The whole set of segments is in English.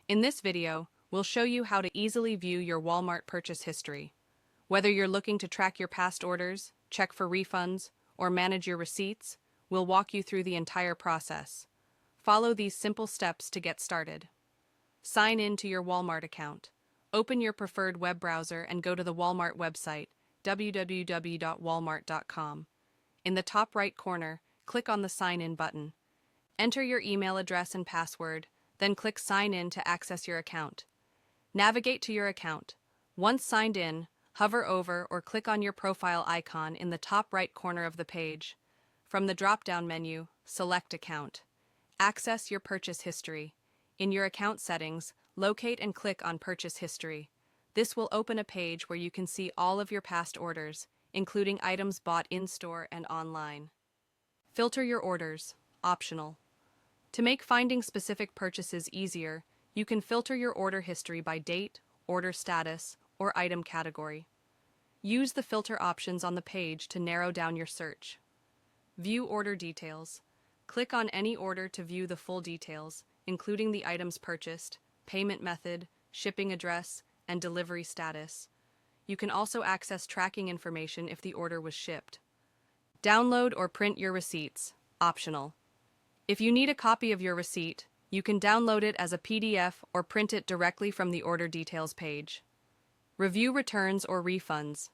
In this video, we'll show you how to easily view your Walmart purchase history. Whether you're looking to track your past orders, check for refunds, or manage your receipts, we'll walk you through the entire process. Follow these simple steps to get started. Sign in to your Walmart account. Open your preferred web browser and go to the Walmart website, www.walmart.com. In the top right corner, click on the Sign In button. Enter your email address and password, then click Sign In to access your account. Navigate to your account. Once signed in, hover over or click on your profile icon in the top right corner of the page. From the drop-down menu, select Account. Access your purchase history. In your account settings, locate and click on Purchase History. This will open a page where you can see all of your past orders, including items bought in-store and online. Filter your orders, optional. To make finding specific purchases easier, you can filter your order history by date, order status, or item category. Use the filter options on the page to narrow down your search. View order details. Click on any order to view the full details, including the items purchased, payment method, shipping address, and delivery status. You can also access tracking information if the order was shipped. Download or print your receipts, optional. If you need a copy of your receipt, you can download it as a PDF or print it directly from the order details page. Review returns or refunds.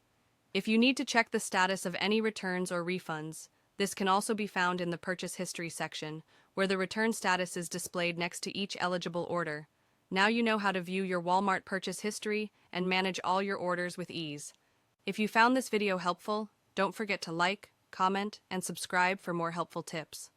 If you need to check the status of any returns or refunds, this can also be found in the Purchase History section, where the return status is displayed next to each eligible order. Now you know how to view your Walmart purchase history and manage all your orders with ease. If you found this video helpful, don't forget to like, comment, and subscribe for more helpful tips.